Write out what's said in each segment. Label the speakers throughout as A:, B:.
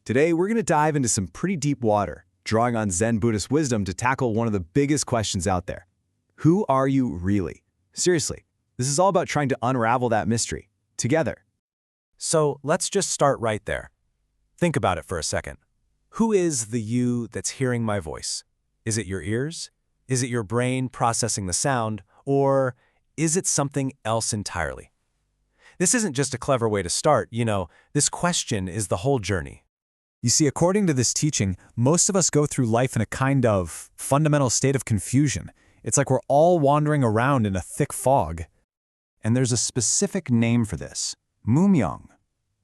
A: Today, we're going to dive into some pretty deep water, drawing on Zen Buddhist wisdom to tackle one of the biggest questions out there. Who are you really? Seriously, this is all about trying to unravel that mystery, together.
B: So let's just start right there. Think about it for a second. Who is the you that's hearing my voice? Is it your ears? Is it your brain processing the sound? Or is it something else entirely? This isn't just a clever way to start, this question is the whole journey.
C: You see, according to this teaching, most of us go through life in a kind of fundamental state of confusion. It's like we're all wandering around in a thick fog.
D: And there's a specific name for this, mumyong.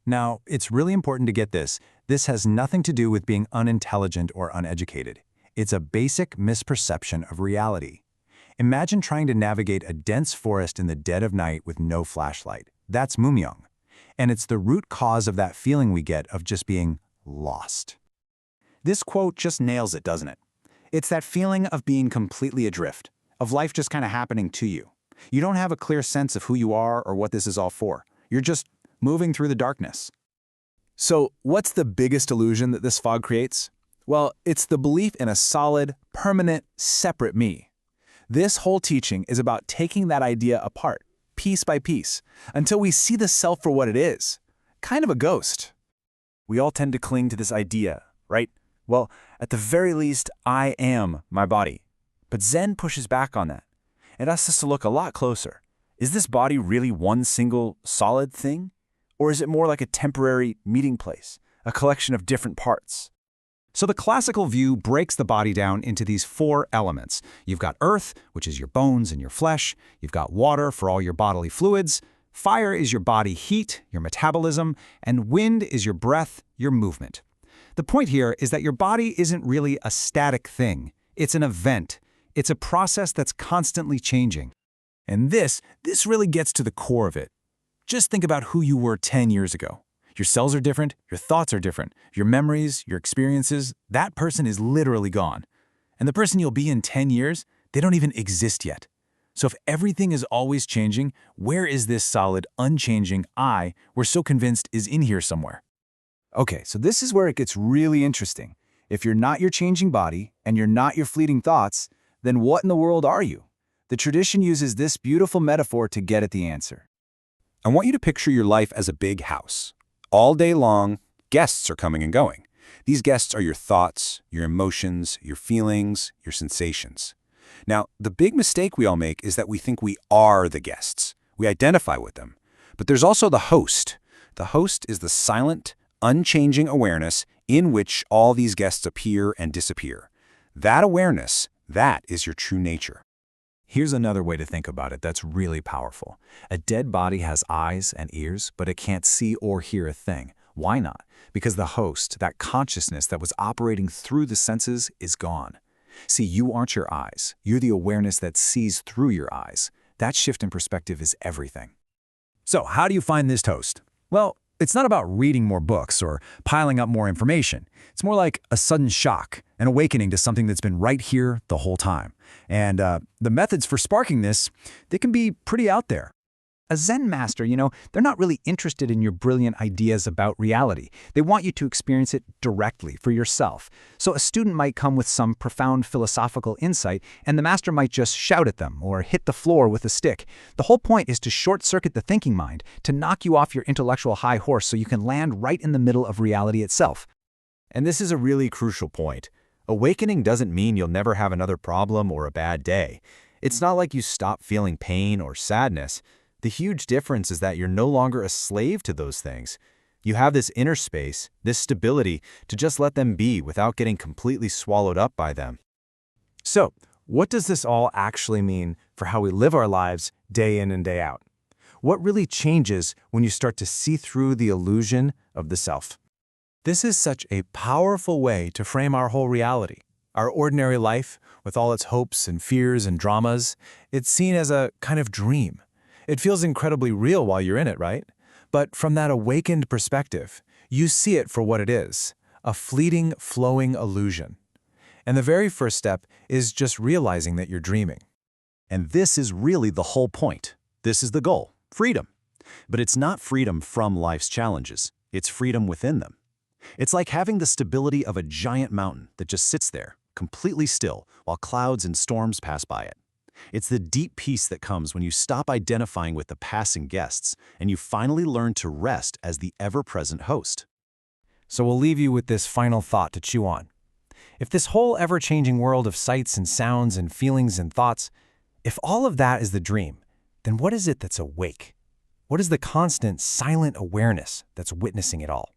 D: Now, it's really important to get this. This has nothing to do with being unintelligent or uneducated. It's a basic misperception of reality. Imagine trying to navigate a dense forest in the dead of night with no flashlight. That's mumyong. And it's the root cause of that feeling we get of just being lost. This quote just nails it, doesn't it? It's that feeling of being completely adrift, of life just kind of happening to you. You don't have a clear sense of who you are or what this is all for. You're just moving through the darkness.
A: So, what's the biggest illusion that this fog creates? Well, it's the belief in a solid, permanent, separate me. This whole teaching is about taking that idea apart, piece by piece, until we see the self for what it is, kind of a ghost.
D: We all tend to cling to this idea, right? Well, at the very least, I am my body. But Zen pushes back on that. It asks us to look a lot closer. Is this body really one single, solid thing? Or is it more like a temporary meeting place, a collection of different parts? So the classical view breaks the body down into these four elements. You've got earth, which is your bones and your flesh. You've got water for all your bodily fluids. Fire is your body heat, your metabolism. And wind is your breath, your movement. The point here is that your body isn't really a static thing. It's an event. It's a process that's constantly changing. And this really gets to the core of it. Just think about who you were 10 years ago. Your cells are different, your thoughts are different, your memories, your experiences, that person is literally gone. And the person you'll be in 10 years, they don't even exist yet. So if everything is always changing, where is this solid, unchanging I we're so convinced is in here somewhere?
A: Okay, so this is where it gets really interesting. If you're not your changing body, and you're not your fleeting thoughts, then what in the world are you? The tradition uses this beautiful metaphor to get at the answer.
E: I want you to picture your life as a big house. All day long, guests are coming and going. These guests are your thoughts, your emotions, your feelings, your sensations. Now, the big mistake we all make is that we think we are the guests. We identify with them. But there's also the host. The host is the silent, unchanging awareness in which all these guests appear and disappear. That awareness, that is your true nature.
C: Here's another way to think about it that's really powerful. A dead body has eyes and ears, but it can't see or hear a thing. Why not? Because the host, that consciousness that was operating through the senses, is gone. See, you aren't your eyes. You're the awareness that sees through your eyes. That shift in perspective is everything.
D: So how do you find this host? Well, it's not about reading more books or piling up more information. It's more like a sudden shock, an awakening to something that's been right here the whole time. And the methods for sparking this, they can be pretty out there. A Zen master, they're not really interested in your brilliant ideas about reality. They want you to experience it directly for yourself. So a student might come with some profound philosophical insight, and the master might just shout at them or hit the floor with a stick. The whole point is to short-circuit the thinking mind, to knock you off your intellectual high horse so you can land right in the middle of reality itself.
B: And this is a really crucial point. Awakening doesn't mean you'll never have another problem or a bad day. It's not like you stop feeling pain or sadness. The huge difference is that you're no longer a slave to those things. You have this inner space, this stability, to just let them be without getting completely swallowed up by them.
C: So, what does this all actually mean for how we live our lives day in and day out? What really changes when you start to see through the illusion of the self? This is such a powerful way to frame our whole reality. Our ordinary life, with all its hopes and fears and dramas, it's seen as a kind of dream. It feels incredibly real while you're in it, right? But from that awakened perspective, you see it for what it is, a fleeting, flowing illusion. And the very first step is just realizing that you're dreaming.
D: And this is really the whole point. This is the goal, freedom. But it's not freedom from life's challenges. It's freedom within them.
C: It's like having the stability of a giant mountain that just sits there, completely still, while clouds and storms pass by it. It's the deep peace that comes when you stop identifying with the passing guests and you finally learn to rest as the ever-present host.
A: So we'll leave you with this final thought to chew on. If this whole ever-changing world of sights and sounds and feelings and thoughts, if all of that is the dream, then what is it that's awake? What is the constant, silent awareness that's witnessing it all?